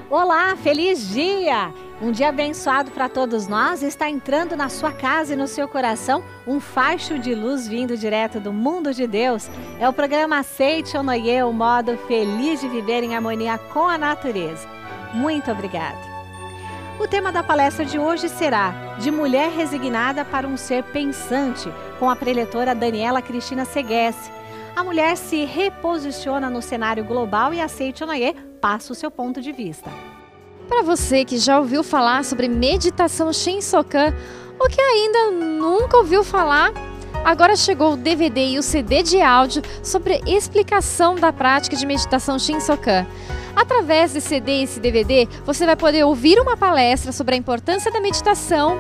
Olá, feliz dia! Um dia abençoado para todos nós. Está entrando na sua casa e no seu coração um facho de luz vindo direto do mundo de Deus. É o programa Aceite ou Noie, o modo feliz de viver em harmonia com a natureza. Muito obrigada. O tema da palestra de hoje será De Mulher Resignada para um Ser Pensante, com a preletora Daniela Cristina Seghessi. A mulher se reposiciona no cenário global e Aceite ou Noie passa o seu ponto de vista. Para você que já ouviu falar sobre meditação Shinsokan ou que ainda nunca ouviu falar, agora chegou o DVD e o CD de áudio sobre explicação da prática de meditação Shinsokan. Através desse CD e esse DVD, você vai poder ouvir uma palestra sobre a importância da meditação,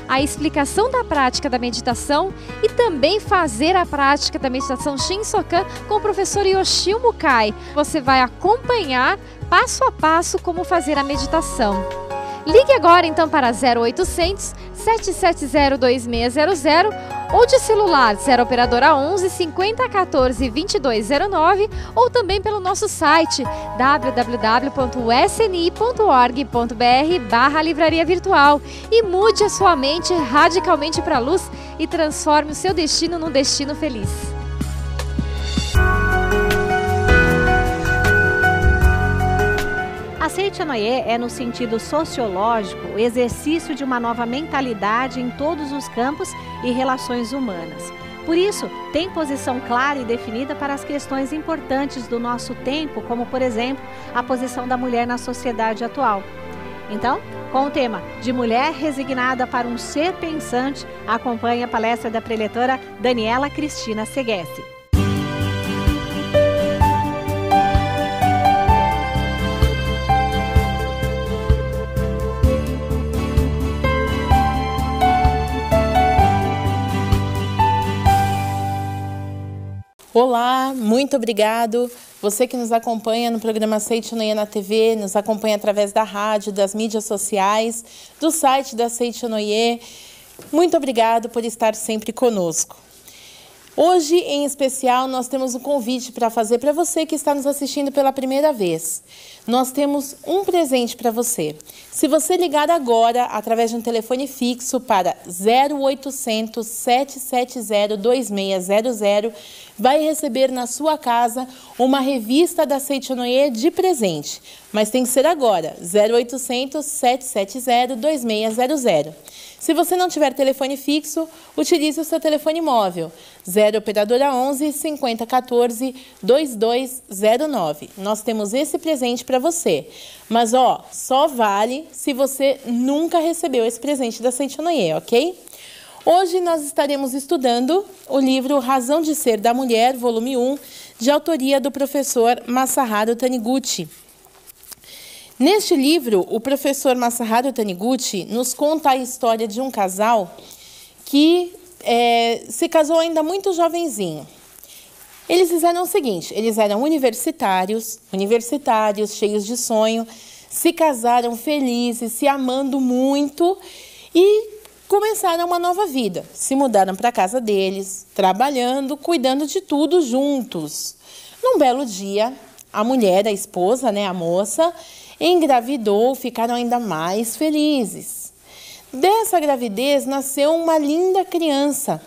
a explicação da prática da meditação e também fazer a prática da meditação Shinsokan com o professor Yoshio Mukai. Você vai acompanhar passo a passo como fazer a meditação. Ligue agora então para 0800 770 2600 ou de celular 0 operadora 11 50 14 2209 ou também pelo nosso site www.sni.org.br/livraria virtual e mude a sua mente radicalmente para a luz e transforme o seu destino num destino feliz. Aceite ou Noie é, no sentido sociológico, o exercício de uma nova mentalidade em todos os campos e relações humanas. Por isso, tem posição clara e definida para as questões importantes do nosso tempo, como, por exemplo, a posição da mulher na sociedade atual. Então, com o tema De Mulher Resignada para um Ser Pensante, acompanhe a palestra da preletora Daniela Cristina Seghessi. Olá, muito obrigado. Você que nos acompanha no programa Aceite ou Noie na TV, nos acompanha através da rádio, das mídias sociais, do site da Aceite ou Noie. Muito obrigado por estar sempre conosco. Hoje, em especial, nós temos um convite para fazer para você que está nos assistindo pela primeira vez. Nós temos um presente para você. Se você ligar agora, através de um telefone fixo para 0800 770 2600, vai receber na sua casa uma revista da Aceite ou Noie de presente. Mas tem que ser agora, 0800 770 2600. Se você não tiver telefone fixo, utilize o seu telefone móvel, 0 operadora 11 50 14 2209. Nós temos esse presente para você. Mas, só vale se você nunca recebeu esse presente da Aceite ou Noie, ok? Hoje nós estaremos estudando o livro Razão de Ser da Mulher, volume 1, de autoria do professor Masaharu Taniguchi. Neste livro, o professor Masaharu Taniguchi nos conta a história de um casal que se casou ainda muito jovenzinho. Eles fizeram o seguinte, eles eram universitários, cheios de sonho, se casaram felizes, se amando muito e começaram uma nova vida. Se mudaram para a casa deles, trabalhando, cuidando de tudo juntos. Num belo dia, a mulher, a esposa, a moça, engravidou, ficaram ainda mais felizes. Dessa gravidez nasceu uma linda criança.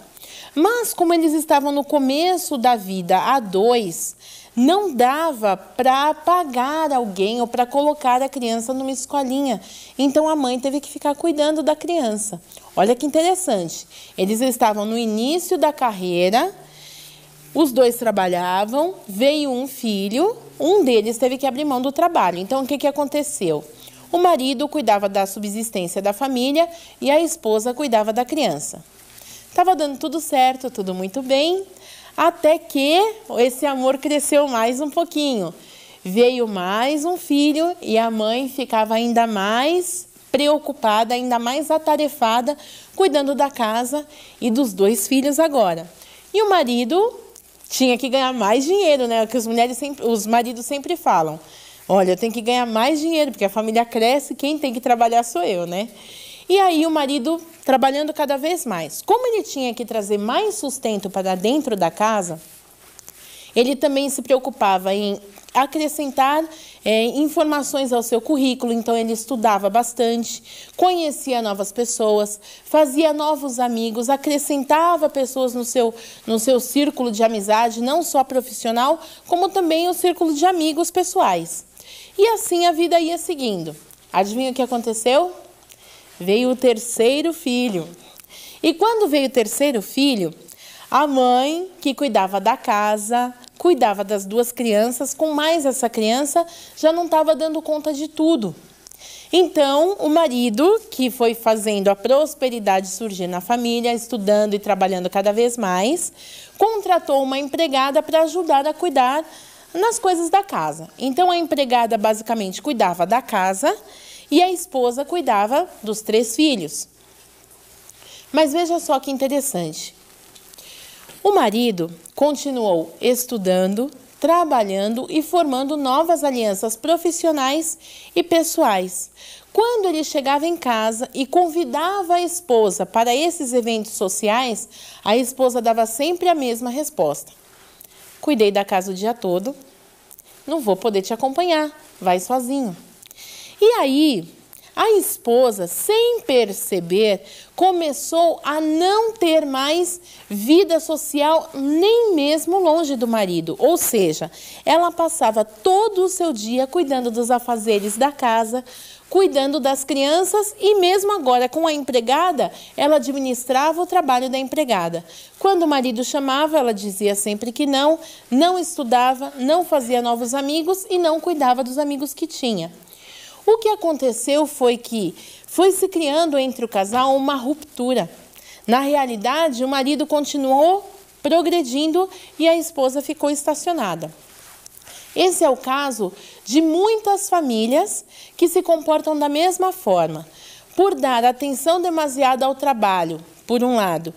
Mas como eles estavam no começo da vida a dois, não dava para pagar alguém ou para colocar a criança numa escolinha. Então a mãe teve que ficar cuidando da criança. Olha que interessante. Eles estavam no início da carreira, os dois trabalhavam, veio um filho, um deles teve que abrir mão do trabalho. Então o que aconteceu? O marido cuidava da subsistência da família e a esposa cuidava da criança. Estava dando tudo certo, tudo muito bem, até que esse amor cresceu mais um pouquinho. Veio mais um filho e a mãe ficava ainda mais preocupada, ainda mais atarefada, cuidando da casa e dos dois filhos agora. E o marido tinha que ganhar mais dinheiro, que os maridos sempre falam. Olha, eu tenho que ganhar mais dinheiro, porque a família cresce, quem tem que trabalhar sou eu, E aí o marido trabalhando cada vez mais. Como ele tinha que trazer mais sustento para dentro da casa, ele também se preocupava em acrescentar informações ao seu currículo, então ele estudava bastante, conhecia novas pessoas, fazia novos amigos, acrescentava pessoas no seu círculo de amizade, não só profissional, como também o círculo de amigos pessoais. E assim a vida ia seguindo. Adivinha o que aconteceu? Veio o terceiro filho. E quando veio o terceiro filho, a mãe, que cuidava da casa, cuidava das 2 crianças, com mais essa criança, já não estava dando conta de tudo. Então, o marido, que foi fazendo a prosperidade surgir na família, estudando e trabalhando cada vez mais, contratou uma empregada para ajudar a cuidar nas coisas da casa. Então, a empregada basicamente cuidava da casa e a esposa cuidava dos 3 filhos. Mas veja só que interessante. O marido continuou estudando, trabalhando e formando novas alianças profissionais e pessoais. Quando ele chegava em casa e convidava a esposa para esses eventos sociais, a esposa dava sempre a mesma resposta. Cuidei da casa o dia todo, não vou poder te acompanhar, vai sozinho. E aí, a esposa, sem perceber, começou a não ter mais vida social, nem mesmo longe do marido. Ou seja, ela passava todo o seu dia cuidando dos afazeres da casa, cuidando das crianças e mesmo agora com a empregada, ela administrava o trabalho da empregada. Quando o marido chamava, ela dizia sempre que não estudava, não fazia novos amigos e não cuidava dos amigos que tinha. O que aconteceu foi que foi se criando entre o casal uma ruptura. Na realidade, o marido continuou progredindo e a esposa ficou estacionada. Esse é o caso de muitas famílias que se comportam da mesma forma. Por dar atenção demasiada ao trabalho, por um lado,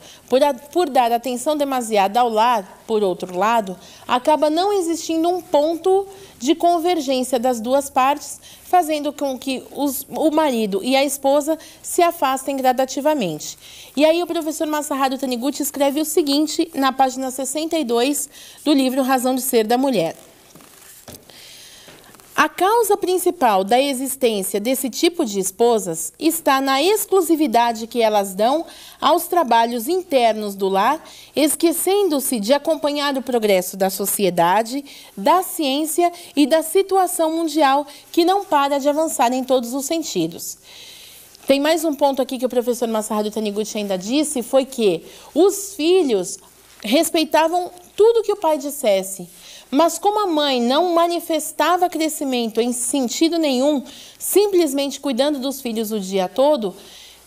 por dar atenção demasiada ao lar, por outro lado, acaba não existindo um ponto de convergência das 2 partes, fazendo com que o marido e a esposa se afastem gradativamente. E aí o professor Masaharu Taniguchi escreve o seguinte na página 62 do livro Razão de Ser da Mulher. A causa principal da existência desse tipo de esposas está na exclusividade que elas dão aos trabalhos internos do lar, esquecendo-se de acompanhar o progresso da sociedade, da ciência e da situação mundial que não para de avançar em todos os sentidos. Tem mais um ponto aqui que o professor Masaharu Taniguchi ainda disse, foi que os filhos respeitavam tudo que o pai dissesse. Mas como a mãe não manifestava crescimento em sentido nenhum, simplesmente cuidando dos filhos o dia todo,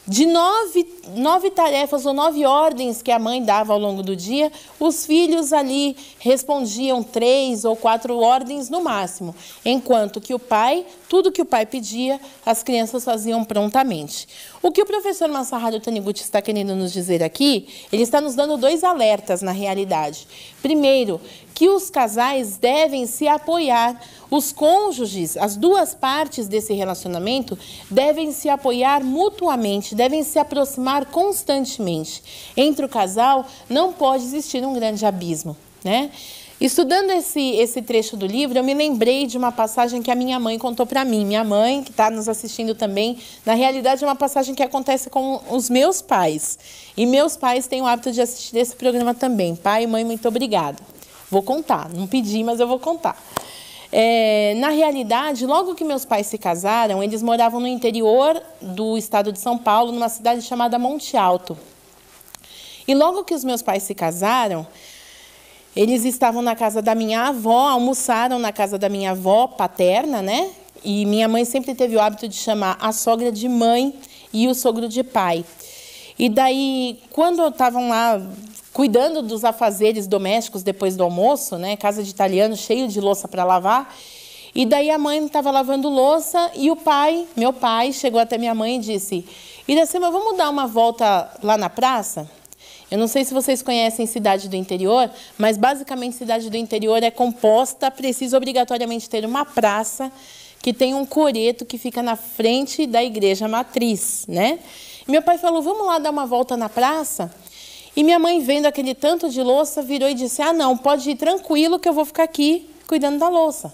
de 9 tarefas ou 9 ordens que a mãe dava ao longo do dia, os filhos ali respondiam 3 ou 4 ordens no máximo, enquanto que o pai, tudo que o pai pedia, as crianças faziam prontamente. O que o professor Masaharu Taniguchi está querendo nos dizer aqui, ele está nos dando 2 alertas na realidade. Primeiro, que os casais devem se apoiar, os cônjuges, as 2 partes desse relacionamento, devem se apoiar mutuamente, devem se aproximar constantemente. Entre o casal não pode existir um grande abismo, né? Estudando esse trecho do livro, eu me lembrei de uma passagem que a minha mãe contou para mim. Minha mãe, que está nos assistindo também, na realidade é uma passagem que acontece com os meus pais. E meus pais têm o hábito de assistir esse programa também. Pai e mãe, muito obrigada. Vou contar, não pedi, mas eu vou contar. Na realidade, logo que meus pais se casaram, eles moravam no interior do estado de São Paulo, numa cidade chamada Monte Alto. E logo que os meus pais se casaram, eles estavam na casa da minha avó, almoçaram na casa da minha avó paterna, né? E minha mãe sempre teve o hábito de chamar a sogra de mãe e o sogro de pai. E daí, quando estavam lá cuidando dos afazeres domésticos depois do almoço, né? Casa de italiano, cheio de louça para lavar. E daí a mãe estava lavando louça e o pai, meu pai, chegou até minha mãe e disse: Iracema, vamos dar uma volta lá na praça? Eu não sei se vocês conhecem cidade do interior, mas basicamente cidade do interior é composta, precisa obrigatoriamente ter uma praça que tem um coreto que fica na frente da igreja matriz, né? E meu pai falou, vamos lá dar uma volta na praça? E minha mãe, vendo aquele tanto de louça, virou e disse, ah, não, pode ir tranquilo que eu vou ficar aqui cuidando da louça.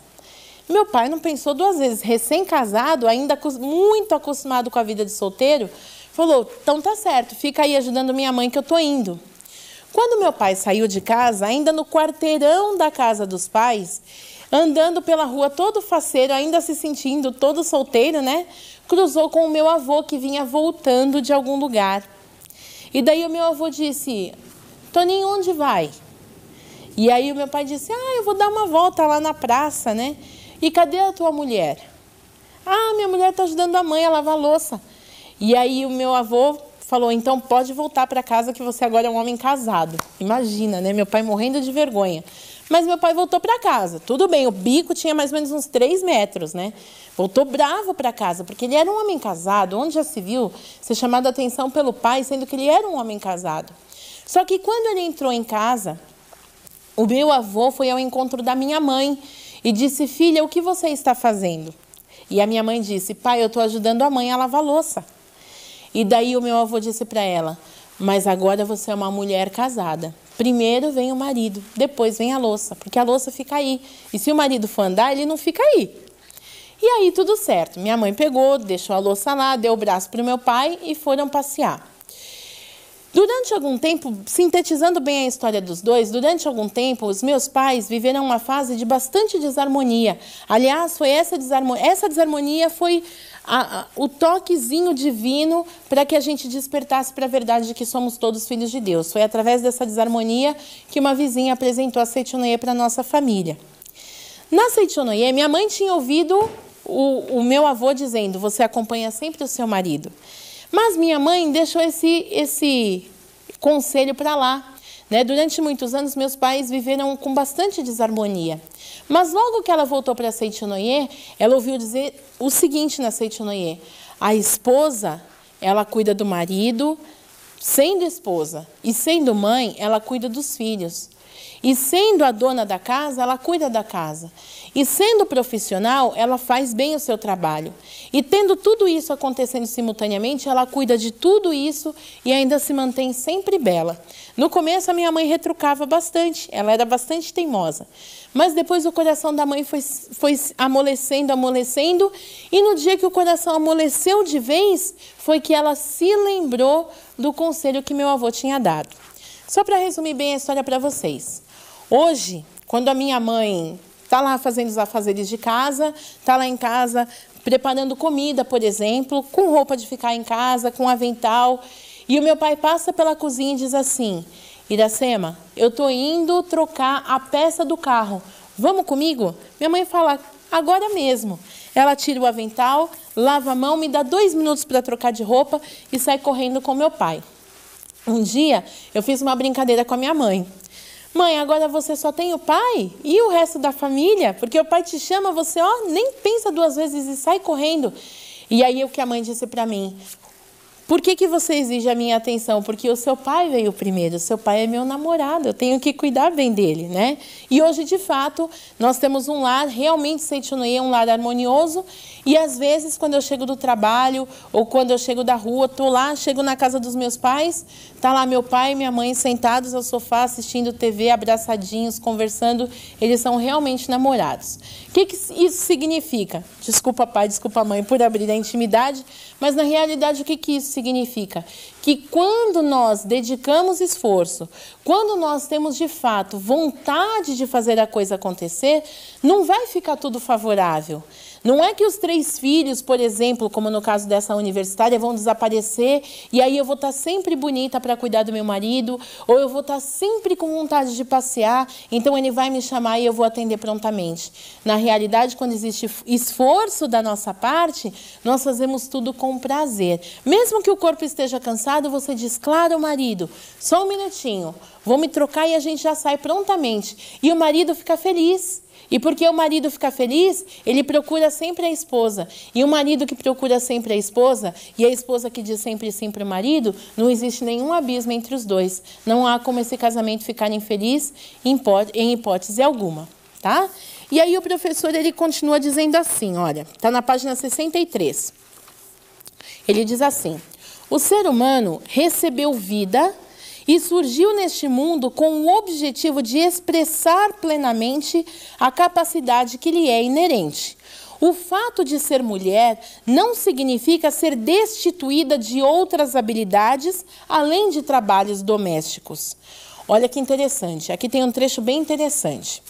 Meu pai não pensou duas vezes, recém-casado, ainda muito acostumado com a vida de solteiro, falou, então tá certo, fica aí ajudando minha mãe que eu tô indo. Quando meu pai saiu de casa, ainda no quarteirão da casa dos pais, andando pela rua todo faceiro, ainda se sentindo todo solteiro, né? Cruzou com o meu avô que vinha voltando de algum lugar. E daí o meu avô disse, Toninho, onde vai? E aí o meu pai disse, eu vou dar uma volta lá na praça, né? E cadê a tua mulher? Minha mulher está ajudando a mãe a lavar a louça. E aí o meu avô falou, então pode voltar para casa que você agora é um homem casado. Imagina, né? Meu pai morrendo de vergonha. Mas meu pai voltou para casa. Tudo bem, o bico tinha mais ou menos uns 3 metros, né? Voltou bravo para casa, porque ele era um homem casado. Onde já se viu ser chamado a atenção pelo pai, sendo que ele era um homem casado. Só que quando ele entrou em casa, o meu avô foi ao encontro da minha mãe e disse, filha, o que você está fazendo? E a minha mãe disse, pai, eu estou ajudando a mãe a lavar a louça. E daí o meu avô disse para ela, mas agora você é uma mulher casada. Primeiro vem o marido, depois vem a louça, porque a louça fica aí. E se o marido for andar, ele não fica aí. E aí tudo certo. Minha mãe pegou, deixou a louça lá, deu o braço para o meu pai e foram passear. Durante algum tempo, sintetizando bem a história dos dois, durante algum tempo, os meus pais viveram uma fase de bastante desarmonia. Aliás, foi essa desarmonia foi o toquezinho divino para que a gente despertasse para a verdade de que somos todos filhos de Deus. Foi através dessa desarmonia que uma vizinha apresentou a Seichonoye para a nossa família. Na Seichonoye, minha mãe tinha ouvido o meu avô dizendo, você acompanha sempre o seu marido. Mas minha mãe deixou esse conselho para lá. Né? Durante muitos anos, meus pais viveram com bastante desarmonia. Mas logo que ela voltou para a Seichonoye, ela ouviu dizer o seguinte na Seichonoye, a esposa, ela cuida do marido, sendo esposa, e sendo mãe, ela cuida dos filhos. E sendo a dona da casa, ela cuida da casa. E sendo profissional, ela faz bem o seu trabalho. E tendo tudo isso acontecendo simultaneamente, ela cuida de tudo isso e ainda se mantém sempre bela. No começo, a minha mãe retrucava bastante, ela era bastante teimosa. Mas depois o coração da mãe foi amolecendo, e no dia que o coração amoleceu de vez, foi que ela se lembrou do conselho que meu avô tinha dado. Só para resumir bem a história para vocês. Hoje, quando a minha mãe está lá fazendo os afazeres de casa, está lá em casa preparando comida, por exemplo, com roupa de ficar em casa, com avental, e o meu pai passa pela cozinha e diz assim, Iracema, eu estou indo trocar a peça do carro, vamos comigo? Minha mãe fala, agora mesmo. Ela tira o avental, lava a mão, me dá 2 minutos para trocar de roupa e sai correndo com meu pai. Um dia, eu fiz uma brincadeira com a minha mãe. Mãe, agora você só tem o pai e o resto da família? Porque o pai te chama, você nem pensa 2 vezes e sai correndo. E aí o que a mãe disse para mim, por que você exige a minha atenção? Porque o seu pai veio primeiro, o seu pai é meu namorado, eu tenho que cuidar bem dele, né? E hoje, de fato, nós temos um lar, realmente Seichonoye é um lar harmonioso, e às vezes, quando eu chego do trabalho, ou quando eu chego da rua, estou lá, chego na casa dos meus pais, está lá meu pai e minha mãe sentados ao sofá, assistindo TV, abraçadinhos, conversando, eles são realmente namorados. O que isso significa? Desculpa pai, desculpa mãe por abrir a intimidade, mas na realidade o que isso significa? Que quando nós dedicamos esforço, quando nós temos de fato vontade de fazer a coisa acontecer, não vai ficar tudo favorável. Não é que os 3 filhos, por exemplo, como no caso dessa universitária, vão desaparecer e aí eu vou estar sempre bonita para cuidar do meu marido, ou eu vou estar sempre com vontade de passear, então ele vai me chamar e eu vou atender prontamente. Na realidade, quando existe esforço da nossa parte, nós fazemos tudo com prazer. Mesmo que o corpo esteja cansado, você diz, claro, marido, só um minutinho, vou me trocar e a gente já sai prontamente. E o marido fica feliz. E porque o marido fica feliz, ele procura sempre a esposa. E o marido que procura sempre a esposa, e a esposa que diz sempre sim para o marido, não existe nenhum abismo entre os dois. Não há como esse casamento ficar infeliz em hipótese alguma, tá? E aí o professor, ele continua dizendo assim, olha, está na página 63. Ele diz assim, o ser humano recebeu vida e surgiu neste mundo com o objetivo de expressar plenamente a capacidade que lhe é inerente. O fato de ser mulher não significa ser destituída de outras habilidades, além de trabalhos domésticos. Olha que interessante, aqui tem um trecho bem interessante.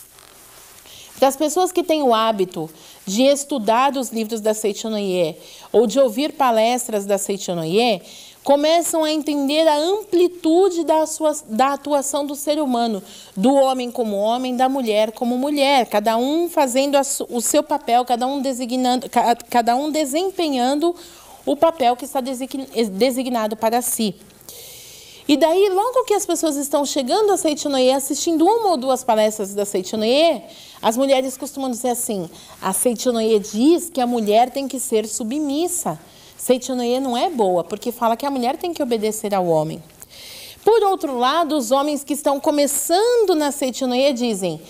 Para as pessoas que têm o hábito de estudar os livros da Seichonoye ou de ouvir palestras da Seichonoye, começam a entender a amplitude da atuação do ser humano, do homem como homem, da mulher como mulher, cada um fazendo o seu papel, cada um desempenhando o papel que está designado para si. E daí, logo que as pessoas estão chegando a Seichonoye, assistindo uma ou duas palestras da Seichonoye, as mulheres costumam dizer assim: a Seichonoye diz que a mulher tem que ser submissa. Seichonoye não é boa, porque fala que a mulher tem que obedecer ao homem. Por outro lado, os homens que estão começando na Seichonoye dizem: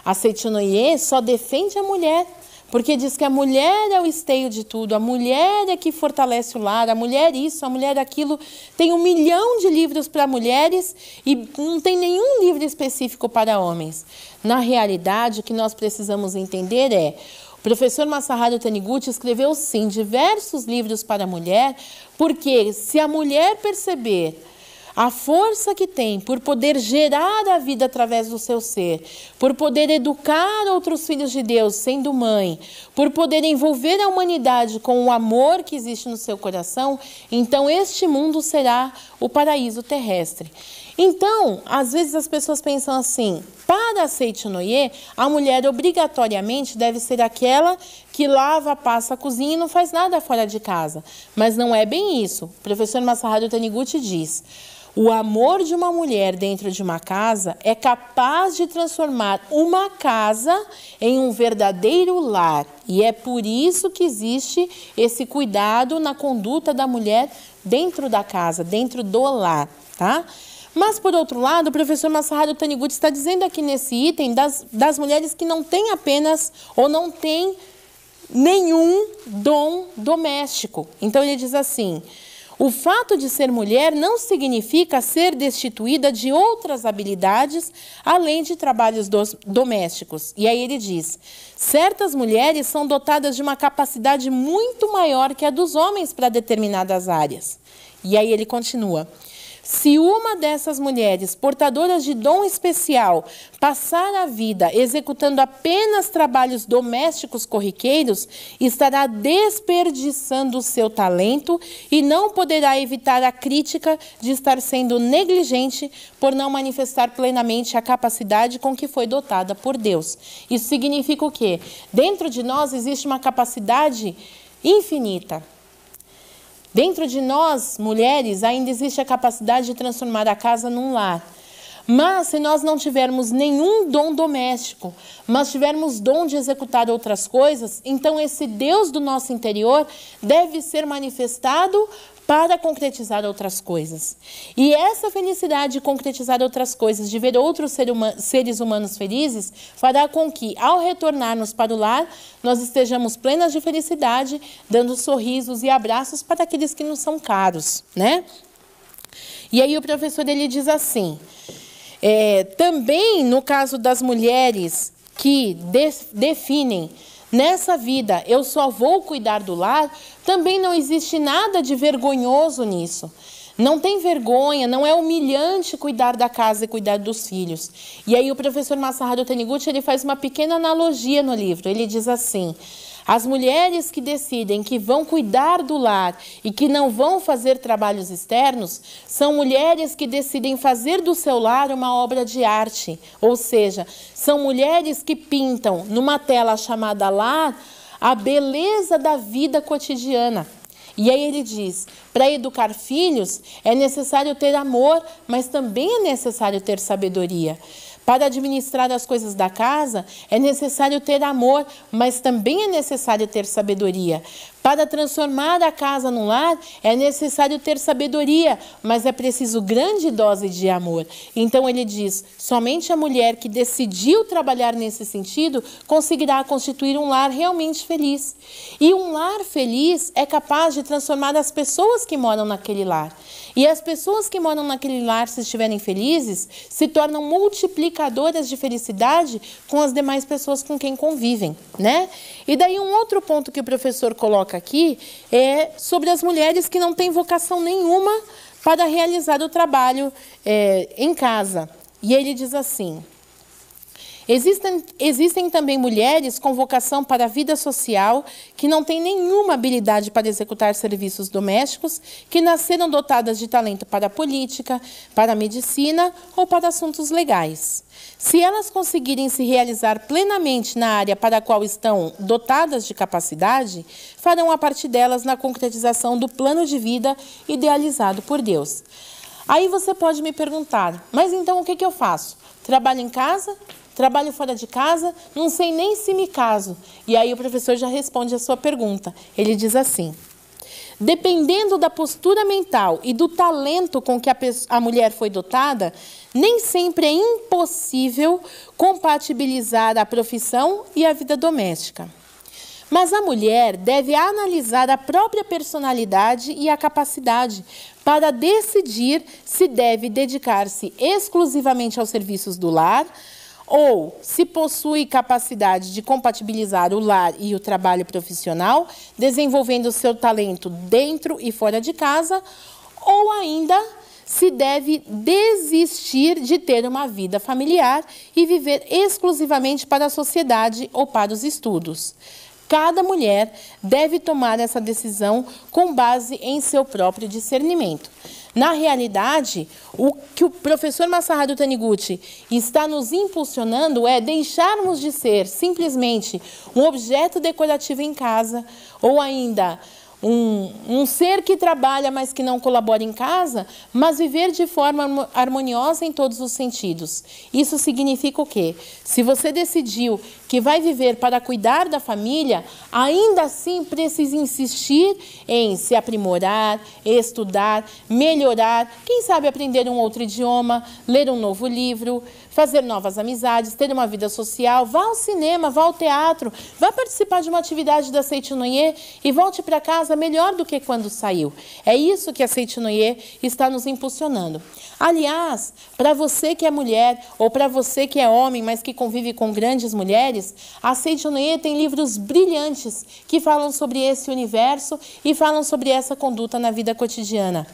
a Seichonoye só defende a mulher, porque diz que a mulher é o esteio de tudo, a mulher é que fortalece o lar, a mulher isso, a mulher aquilo. Tem 1 milhão de livros para mulheres e não tem nenhum livro específico para homens. Na realidade, o que nós precisamos entender é: o professor Masaharu Taniguchi escreveu, sim, diversos livros para a mulher, porque se a mulher perceber a força que tem por poder gerar a vida através do seu ser, por poder educar outros filhos de Deus sendo mãe, por poder envolver a humanidade com o amor que existe no seu coração, então este mundo será o paraíso terrestre. Então, às vezes as pessoas pensam assim: para a Seichonoye, a mulher obrigatoriamente deve ser aquela que lava, passa a cozinha e não faz nada fora de casa. Mas não é bem isso. O professor Masaharu Taniguchi diz: o amor de uma mulher dentro de uma casa é capaz de transformar uma casa em um verdadeiro lar. E é por isso que existe esse cuidado na conduta da mulher dentro da casa, dentro do lar, tá? Mas, por outro lado, o professor Masaharu Taniguchi está dizendo aqui nesse item das mulheres que não têm apenas ou não têm nenhum dom doméstico. Então, ele diz assim: o fato de ser mulher não significa ser destituída de outras habilidades, além de trabalhos domésticos. E aí ele diz: certas mulheres são dotadas de uma capacidade muito maior que a dos homens para determinadas áreas. E aí ele continua: se uma dessas mulheres, portadoras de dom especial, passar a vida executando apenas trabalhos domésticos corriqueiros, estará desperdiçando o seu talento e não poderá evitar a crítica de estar sendo negligente por não manifestar plenamente a capacidade com que foi dotada por Deus. Isso significa o quê? Dentro de nós existe uma capacidade infinita. Dentro de nós, mulheres, ainda existe a capacidade de transformar a casa num lar. Mas, se nós não tivermos nenhum dom doméstico, mas tivermos dom de executar outras coisas, então esse Deus do nosso interior deve ser manifestado para concretizar outras coisas. E essa felicidade de concretizar outras coisas, de ver outros seres humanos felizes, fará com que, ao retornarmos para o lar, nós estejamos plenas de felicidade, dando sorrisos e abraços para aqueles que nos são caros, né? E aí o professor ele diz assim: também no caso das mulheres que definem nessa vida eu só vou cuidar do lar, também não existe nada de vergonhoso nisso. Não tem vergonha, não é humilhante cuidar da casa e cuidar dos filhos. E aí o professor Masaharu Taniguchi ele faz uma pequena analogia no livro. Ele diz assim: as mulheres que decidem que vão cuidar do lar e que não vão fazer trabalhos externos são mulheres que decidem fazer do seu lar uma obra de arte. Ou seja, são mulheres que pintam numa tela chamada lar a beleza da vida cotidiana. E aí ele diz: para educar filhos é necessário ter amor, mas também é necessário ter sabedoria. Para administrar as coisas da casa, é necessário ter amor, mas também é necessário ter sabedoria. Para transformar a casa num lar, é necessário ter sabedoria, mas é preciso grande dose de amor. Então ele diz, somente a mulher que decidiu trabalhar nesse sentido conseguirá constituir um lar realmente feliz. E um lar feliz é capaz de transformar as pessoas que moram naquele lar. E as pessoas que moram naquele lar, se estiverem felizes, se tornam multiplicadoras de felicidade com as demais pessoas com quem convivem, né? E daí um outro ponto que o professor coloca aqui é sobre as mulheres que não têm vocação nenhuma para realizar o trabalho em casa. E ele diz assim: Existem também mulheres com vocação para a vida social que não têm nenhuma habilidade para executar serviços domésticos, que nasceram dotadas de talento para a política, para a medicina ou para assuntos legais. Se elas conseguirem se realizar plenamente na área para a qual estão dotadas de capacidade, farão a parte delas na concretização do plano de vida idealizado por Deus. Aí você pode me perguntar, mas então o que eu faço? Trabalho em casa? Trabalho fora de casa, não sei nem se me caso. E aí o professor já responde a sua pergunta. Ele diz assim: dependendo da postura mental e do talento com que a mulher foi dotada, nem sempre é impossível compatibilizar a profissão e a vida doméstica. Mas a mulher deve analisar a própria personalidade e a capacidade para decidir se deve dedicar-se exclusivamente aos serviços do lar, ou se possui capacidade de compatibilizar o lar e o trabalho profissional, desenvolvendo o seu talento dentro e fora de casa, ou ainda se deve desistir de ter uma vida familiar e viver exclusivamente para a sociedade ou para os estudos. Cada mulher deve tomar essa decisão com base em seu próprio discernimento. Na realidade, o que o professor Masaharu Taniguchi está nos impulsionando é deixarmos de ser simplesmente um objeto decorativo em casa, ou ainda um ser que trabalha, mas que não colabora em casa, mas viver de forma harmoniosa em todos os sentidos. Isso significa o quê? Se você decidiu que vai viver para cuidar da família, ainda assim precisa insistir em se aprimorar, estudar, melhorar, quem sabe aprender um outro idioma, ler um novo livro, fazer novas amizades, ter uma vida social, vá ao cinema, vá ao teatro, vá participar de uma atividade da Seichonoye e volte para casa melhor do que quando saiu. É isso que a Seichonoye está nos impulsionando. Aliás, para você que é mulher ou para você que é homem, mas que convive com grandes mulheres, a Seichonoye tem livros brilhantes que falam sobre esse universo e falam sobre essa conduta na vida cotidiana.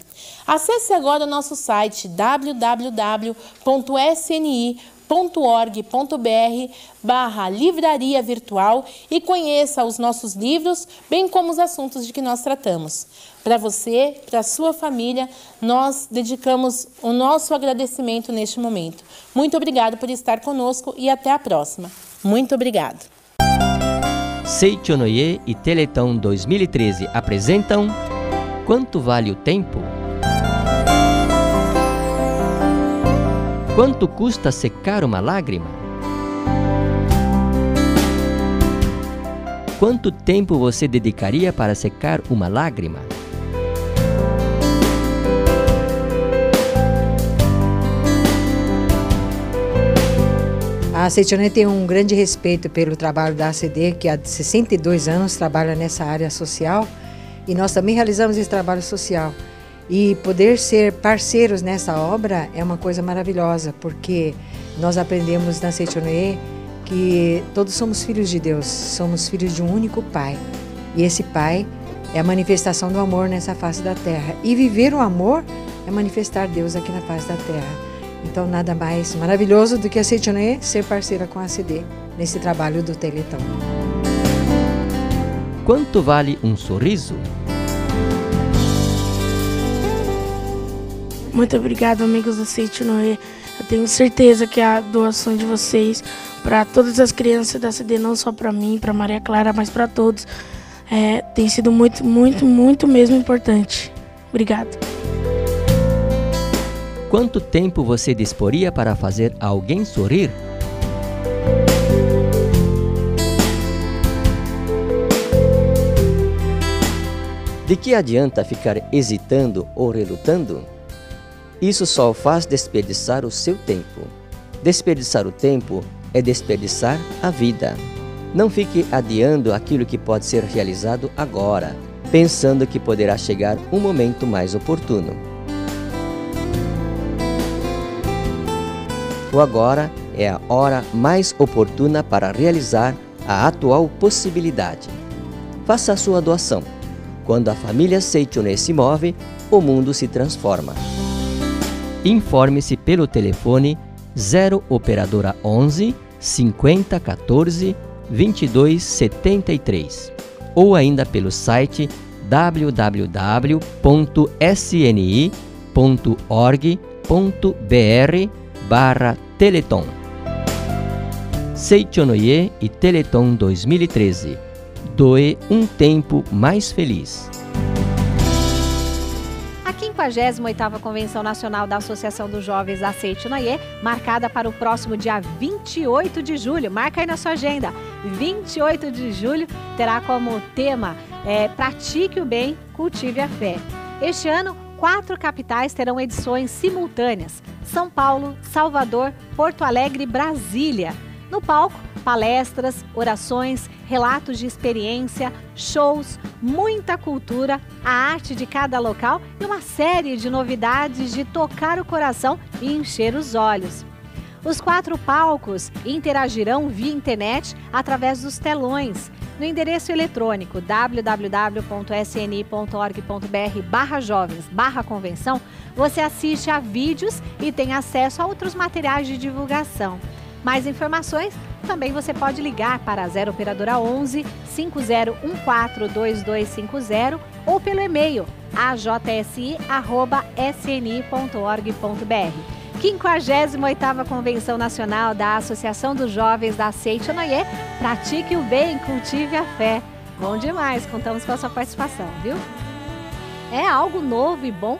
Acesse agora o nosso site www.sni.org.br/livraria virtual e conheça os nossos livros, bem como os assuntos de que nós tratamos. Para você, para a sua família, nós dedicamos o nosso agradecimento neste momento. Muito obrigado por estar conosco e até a próxima. Muito obrigado. Seichonoye e Teleton 2013 apresentam Quanto Vale o Tempo? Quanto custa secar uma lágrima? Quanto tempo você dedicaria para secar uma lágrima? A Seichonoye tem um grande respeito pelo trabalho da ACD, que há 62 anos trabalha nessa área social, e nós também realizamos esse trabalho social. E poder ser parceiros nessa obra é uma coisa maravilhosa, porque nós aprendemos na Seichonoye que todos somos filhos de Deus, somos filhos de um único Pai. E esse Pai é a manifestação do amor nessa face da terra. E viver o amor é manifestar Deus aqui na face da terra. Então, nada mais maravilhoso do que a Seichonoye ser parceira com a ACD nesse trabalho do Teleton. Quanto vale um sorriso? Muito obrigado, amigos da Seichonoye. Eu tenho certeza que a doação de vocês para todas as crianças da ACD, não só para mim, para Maria Clara, mas para todos, tem sido muito, muito, muito mesmo importante. Obrigado. Quanto tempo você disporia para fazer alguém sorrir? De que adianta ficar hesitando ou relutando? Isso só o faz desperdiçar o seu tempo. Desperdiçar o tempo é desperdiçar a vida. Não fique adiando aquilo que pode ser realizado agora, pensando que poderá chegar um momento mais oportuno. O agora é a hora mais oportuna para realizar a atual possibilidade. Faça a sua doação. Quando a família Seichonoye se move, o mundo se transforma. Informe-se pelo telefone 0 operadora 11 50 14 22 73 ou ainda pelo site www.sni.org.br/Teleton. Seichonoye e Teleton 2013. Doe um tempo mais feliz. A 58ª Convenção Nacional da Associação dos Jovens da Seichonoye, marcada para o próximo dia 28 de julho. Marca aí na sua agenda. 28 de julho terá como tema Pratique o bem, cultive a fé. Este ano, 4 capitais terão edições simultâneas: São Paulo, Salvador, Porto Alegre e Brasília. No palco, palestras, orações, relatos de experiência, shows, muita cultura, a arte de cada local e uma série de novidades de tocar o coração e encher os olhos. Os 4 palcos interagirão via internet através dos telões. No endereço eletrônico www.sni.org.br/jovens/convenção, você assiste a vídeos e tem acesso a outros materiais de divulgação. Mais informações, também você pode ligar para a 0 operadora 11 5014 2250 ou pelo e-mail ajsi@sni.org.br. 58ª Convenção Nacional da Associação dos Jovens da Seichonoye, pratique o bem, cultive a fé. Bom demais, contamos com a sua participação, viu? É algo novo e bom.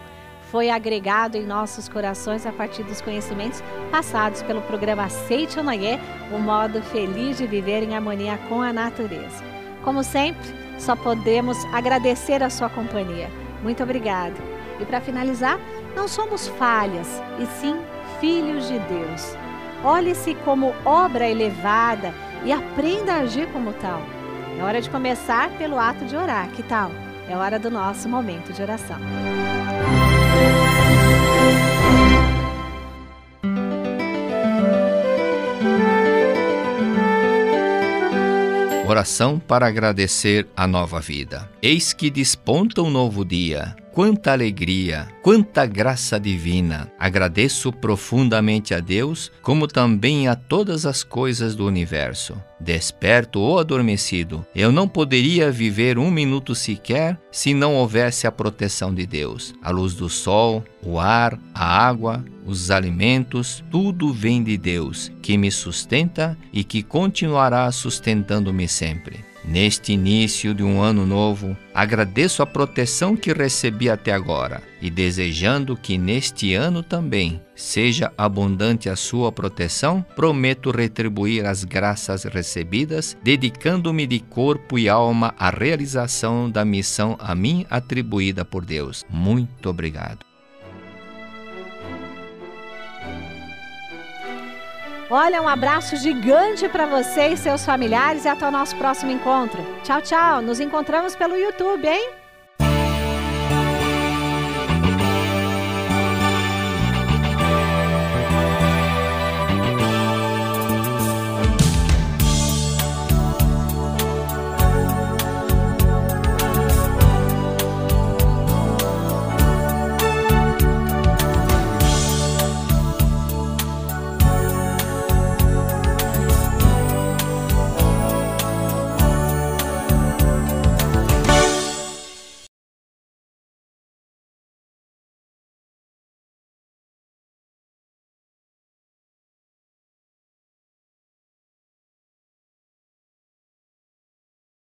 Foi agregado em nossos corações a partir dos conhecimentos passados pelo programa Seichonoye, o modo feliz de viver em harmonia com a natureza. Como sempre, só podemos agradecer a sua companhia. Muito obrigada. E para finalizar, não somos falhas, e sim filhos de Deus. Olhe-se como obra elevada e aprenda a agir como tal. É hora de começar pelo ato de orar, que tal? É hora do nosso momento de oração. Oração para agradecer a nova vida. Eis que desponta um novo dia. Quanta alegria, quanta graça divina. Agradeço profundamente a Deus, como também a todas as coisas do universo. Desperto ou adormecido, eu não poderia viver um minuto sequer se não houvesse a proteção de Deus. A luz do sol, o ar, a água, os alimentos, tudo vem de Deus, que me sustenta e que continuará sustentando-me sempre. Neste início de um ano novo, agradeço a proteção que recebi até agora e desejando que neste ano também seja abundante a sua proteção, prometo retribuir as graças recebidas, dedicando-me de corpo e alma à realização da missão a mim atribuída por Deus. Muito obrigado. Olha, um abraço gigante para você e seus familiares e até o nosso próximo encontro. Tchau, tchau. Nos encontramos pelo YouTube, hein?